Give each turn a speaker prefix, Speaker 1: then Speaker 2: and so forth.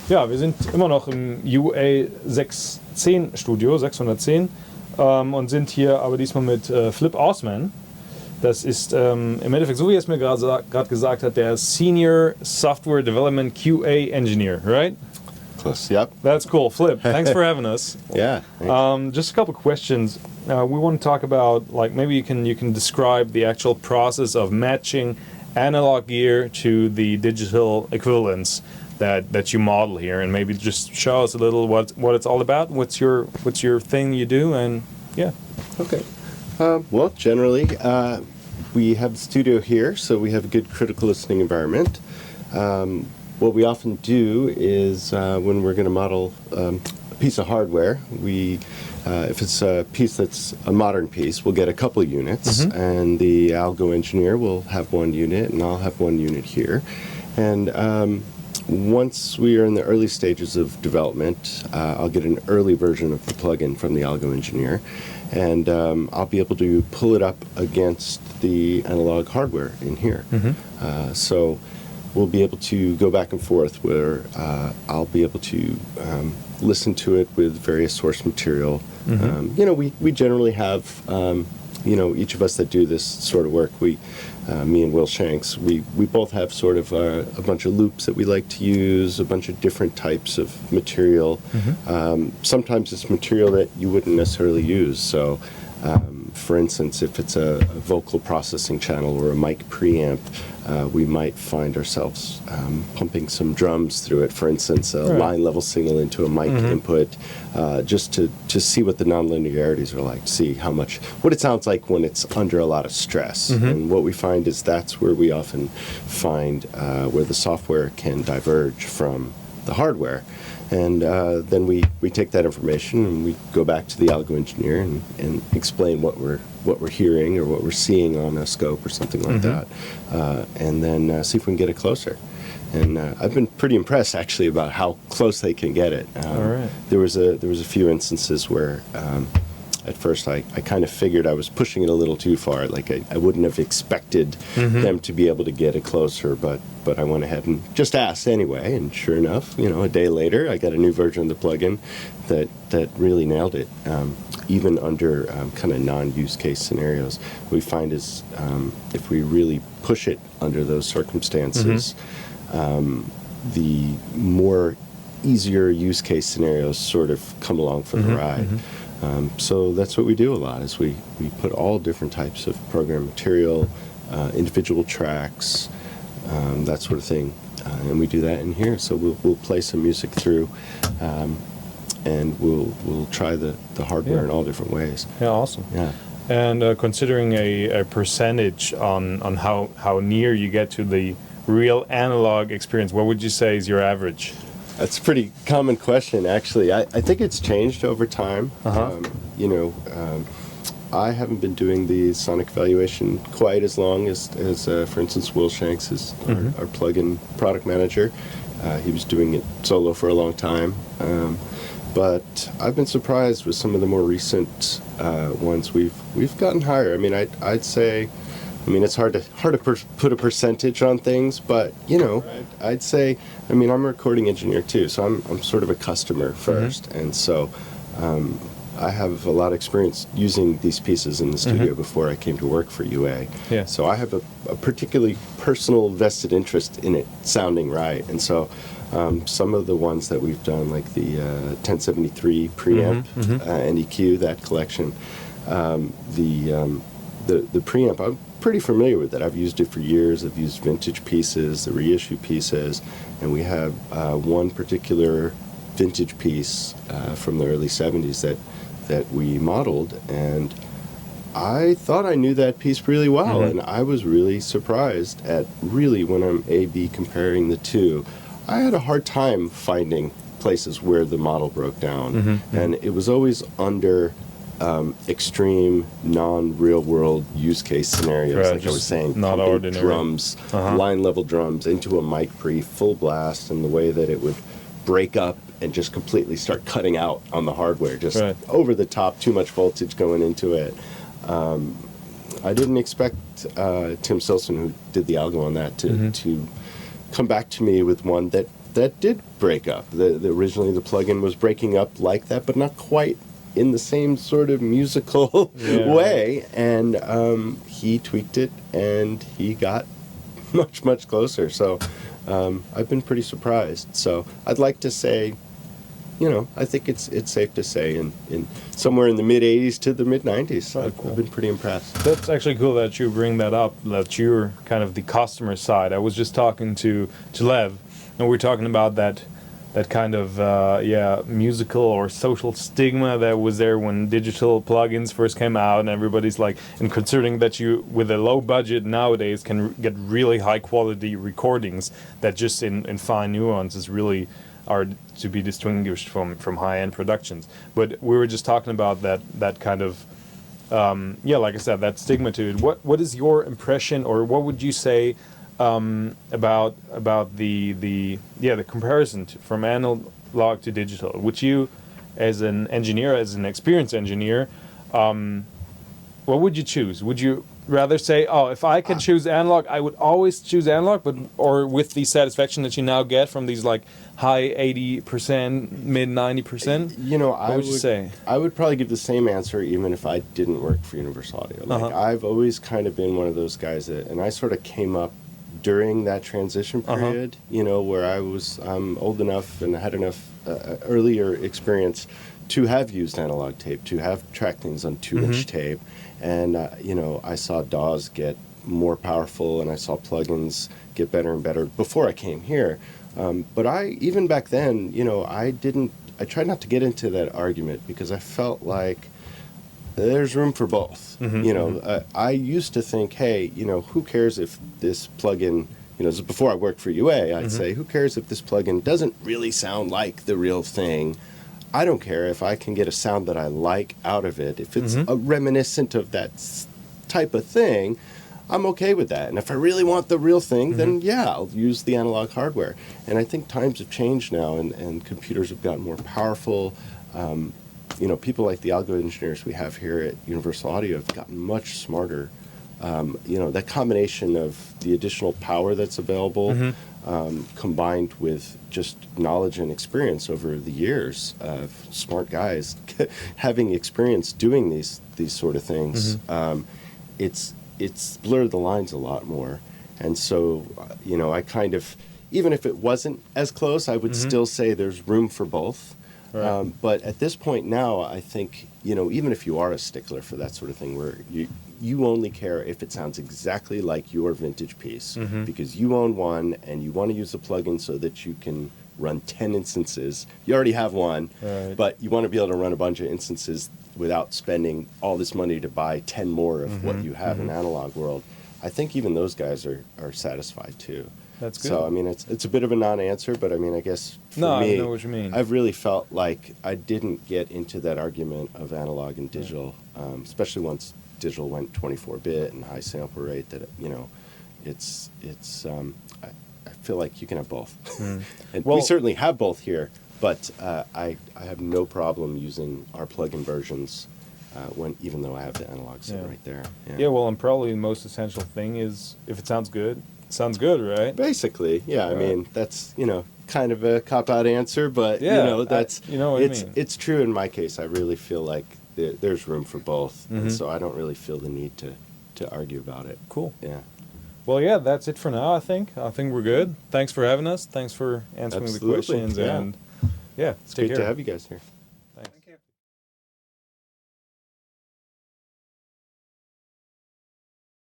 Speaker 1: Ja, wir sind immer noch im UA 610 Studio, 610, und sind hier aber diesmal mit Flip Osman. Das ist im Endeffekt, so wie er es mir gerade gesagt hat, der Senior Software Development QA Engineer, right?
Speaker 2: Close, yep.
Speaker 1: That's cool. Flip, thanks for having us.
Speaker 2: Yeah.
Speaker 1: Just a couple questions. We want to talk about, like, maybe you can describe the actual process of matching analog gear to the digital equivalents that you model here, and maybe just show us a little what it's all about. What's your thing you do, and yeah.
Speaker 2: Okay. Well, generally, we have the studio here, so we have a good critical listening environment. What we often do is when we're going to model a piece of hardware, if it's a piece that's a modern piece, we'll get a couple units, and the algo engineer will have one unit, and I'll have one unit here. And once we are in the early stages of development, I'll get an early version of the plugin from the algo engineer, and I'll be able to pull it up against the analog hardware in here. So we'll be able to go back and forth where I'll be able to listen to it with various source material. We generally have, each of us that do this sort of work, me and Will Shanks, we both have sort of a bunch of loops that we like to use, a bunch of different types of material. Sometimes it's material that you wouldn't necessarily use. So, for instance, if it's a vocal processing channel or a mic preamp, we might find ourselves pumping some drums through it. For instance, a line level signal into a mic input, just to see what the nonlinearities are like, see what it sounds like when it's under a lot of stress. And what we find is that's where we often find where the software can diverge from the hardware. And then we take that information and we go back to the algo engineer and explain what we're hearing or what we're seeing on a scope or something like that, and then see if we can get it closer. And I've been pretty impressed actually about how close they can get it.
Speaker 1: All right.
Speaker 2: There was a few instances where at first I kind of figured I was pushing it a little too far. Like I wouldn't have expected them to be able to get it closer, but I went ahead and just asked anyway. And sure enough, a day later, I got a new version of the plugin that really nailed it. Even under kind of non-use case scenarios, we find is if we really push it under those circumstances, the more easier use case scenarios sort of come along for the ride. So that's what we do a lot, is we put all different types of program material, individual tracks, that sort of thing, and we do that in here. So we'll play some music through, and we'll try the hardware in all different ways.
Speaker 1: Yeah, awesome.
Speaker 2: Yeah.
Speaker 1: And considering a percentage on how near you get to the real analog experience, what would you say is your average?
Speaker 2: That's a pretty common question, actually. I think it's changed over time. I haven't been doing the sonic evaluation quite as long as for instance, Will Shanks is our plugin product manager. He was doing it solo for a long time. But I've been surprised with some of the more recent ones. We've gotten higher. I mean, I'd say, it's hard to put a percentage on things, but I'd say, I'm a recording engineer too, so I'm sort of a customer first, and so I have a lot of experience using these pieces in the studio before I came to work for UA.
Speaker 1: Yeah.
Speaker 2: So I have a particularly personal vested interest in it sounding right, and so some of the ones that we've done, like the 1073 preamp and EQ, that collection, the preamp, I'm pretty familiar with it. I've used it for years. I've used vintage pieces, the reissue pieces, and we have one particular vintage piece from the early 70s that we modeled, and I thought I knew that piece really well, and I was really surprised at when I'm A-B comparing the two. I had a hard time finding places where the model broke down, and it was always under extreme non-real world use case scenarios, like I was saying,
Speaker 1: not
Speaker 2: pumping
Speaker 1: ordinary
Speaker 2: drums, line level drums into a mic pre full blast, and the way that it would break up and just completely start cutting out on the hardware, just over the top, too much voltage going into it. I didn't expect Tim Silson, who did the algo on that, to come back to me with one that that did break up. Originally the plugin was breaking up like that, but not quite in the same sort of musical way. And he tweaked it, and he got much closer. So I've been pretty surprised. So I'd like to say, I think it's safe to say in somewhere in the mid 80s to the mid 90s. I've been pretty impressed.
Speaker 1: That's actually cool that you bring that up, that you're kind of the customer side. I was just talking to Lev, and we were talking about that kind of musical or social stigma that was there when digital plugins first came out, and everybody's like, and considering that you with a low budget nowadays can get really high quality recordings that just in fine nuances really are to be distinguished from high-end productions. But we were just talking about that kind of like I said, that stigma to it. What is your impression, or what would you say about the comparison from analog to digital? Would you, as an engineer, as an experienced engineer, what would you choose? Would you rather say, oh, if I could choose analog, I would always choose analog, or with the satisfaction that you now get from these like high 80%, mid 90%? What would you say?
Speaker 2: I would probably give the same answer even if I didn't work for Universal Audio. Like I've always kind of been one of those guys and I sort of came up during that transition period, where I was old enough and had enough earlier experience to have used analog tape, to have tracked things on 2-inch tape. And, I saw DAWs get more powerful, and I saw plugins get better and better before I came here. But even back then, I tried not to get into that argument because I felt like there's room for both. I used to think, hey, who cares if this plugin, this is before I worked for UA, I'd say, who cares if this plugin doesn't really sound like the real thing? I don't care if I can get a sound that I like out of it. If it's a reminiscent of that type of thing, I'm okay with that. And if I really want the real thing, then I'll use the analog hardware. And I think times have changed now, and computers have gotten more powerful. People like the algo engineers we have here at Universal Audio have gotten much smarter. That combination of the additional power that's available combined with just knowledge and experience over the years of smart guys having experience doing these sort of things, it's blurred the lines a lot more. And so, I kind of, even if it wasn't as close, I would still say there's room for both. Right. But at this point now, I think, even if you are a stickler for that sort of thing, where you only care if it sounds exactly like your vintage piece, because you own one and you want to use a plugin so that you can run 10 instances. You already have one, but you want to be able to run a bunch of instances without spending all this money to buy 10 more of what you have in analog world. I think even those guys are satisfied too.
Speaker 1: That's good.
Speaker 2: So, I mean, it's a bit of a non-answer, but I mean, I guess for me,
Speaker 1: I know what you mean. I've
Speaker 2: really felt like I didn't get into that argument of analog and digital, especially once digital went 24-bit and high sample rate. That I feel like you can have both, and we certainly have both here. But I have no problem using our plug-in versions even though I have the analog set right there.
Speaker 1: Yeah. Well, and probably the most essential thing is if it sounds good. Sounds good, right?
Speaker 2: Basically, yeah. Right. I mean, that's kind of a cop-out answer, but that's
Speaker 1: what I mean.
Speaker 2: It's true in my case. I really feel like there's room for both, and so I don't really feel the need to argue about it.
Speaker 1: Cool.
Speaker 2: Yeah.
Speaker 1: Well, yeah, that's it for now. I think we're good. Thanks for having us. Thanks for answering the questions, and
Speaker 2: it's great to have you guys here.